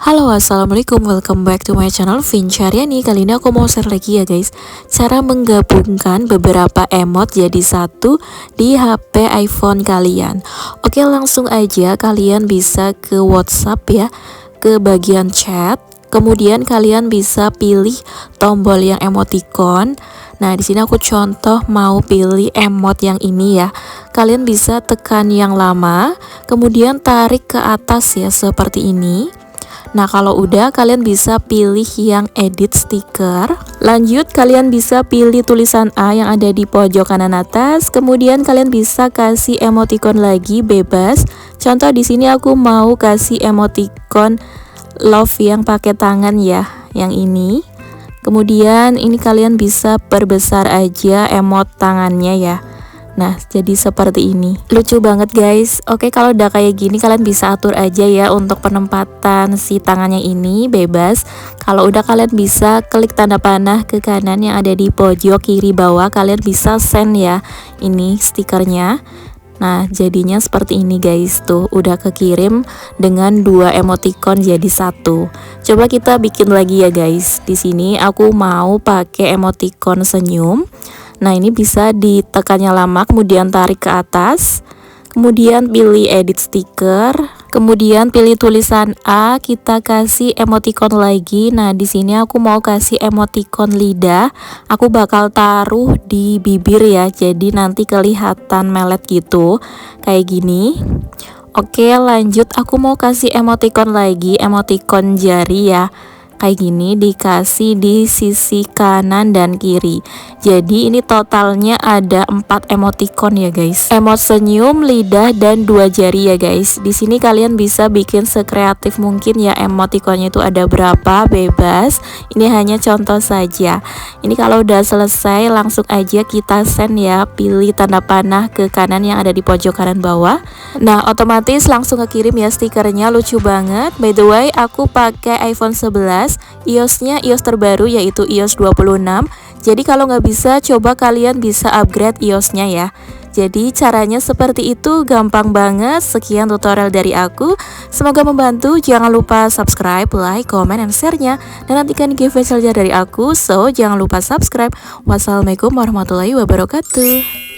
Halo, assalamualaikum, welcome back to my channel Vincaryani. Kali ini aku mau share lagi ya guys, cara menggabungkan beberapa emot jadi satu di HP iPhone kalian. Oke, langsung aja kalian bisa ke WhatsApp ya, ke bagian chat. Kemudian kalian bisa pilih tombol yang emoticon. Nah, di sini aku contoh mau pilih emot yang ini ya. Kalian bisa tekan yang lama, kemudian tarik ke atas ya seperti ini. Nah, kalau udah kalian bisa pilih yang edit stiker. Lanjut kalian bisa pilih tulisan A yang ada di pojok kanan atas. Kemudian kalian bisa kasih emoticon lagi bebas. Contoh di sini aku mau kasih emoticon love yang pakai tangan ya, yang ini. Kemudian ini kalian bisa perbesar aja emot tangannya ya. Nah, jadi seperti ini. Lucu banget guys. Oke, kalau udah kayak gini kalian bisa atur aja ya untuk penempatan si tangannya ini, bebas. Kalau udah kalian bisa klik tanda panah ke kanan yang ada di pojok kiri bawah. Kalian bisa send ya ini stikernya. Nah, jadinya seperti ini guys. Tuh, udah kekirim dengan dua emoticon jadi satu. Coba kita bikin lagi ya guys. Di sini aku mau pakai emoticon senyum. Nah, ini bisa ditekannya lama, kemudian tarik ke atas, kemudian pilih edit stiker, kemudian pilih tulisan A, kita kasih emoticon lagi. Nah, di sini aku mau kasih emoticon lidah. Aku bakal taruh di bibir ya, jadi nanti kelihatan melet gitu, kayak gini. Oke, lanjut aku mau kasih emoticon lagi, emoticon jari ya. Kayak gini, dikasih di sisi kanan dan kiri. Jadi ini totalnya ada 4 emoticon ya guys. Emot senyum, lidah, dan 2 jari ya guys. Di sini kalian bisa bikin sekreatif mungkin ya, emoticonnya itu ada berapa, bebas. Ini hanya contoh saja. Ini kalau udah selesai langsung aja kita send ya. Pilih tanda panah ke kanan yang ada di pojok kanan bawah. Nah, otomatis langsung kekirim ya stikernya. Lucu banget. By the way, aku pakai iPhone 11. iOS-nya iOS terbaru yaitu iOS 26. Jadi kalau nggak bisa, coba kalian bisa upgrade iOS-nya ya. Jadi caranya seperti itu, gampang banget. Sekian tutorial dari aku, semoga membantu. Jangan lupa subscribe, like, comment, and share-nya. Dan nantikan giveaway selanjutnya dari aku. So, jangan lupa subscribe. Wassalamualaikum warahmatullahi wabarakatuh.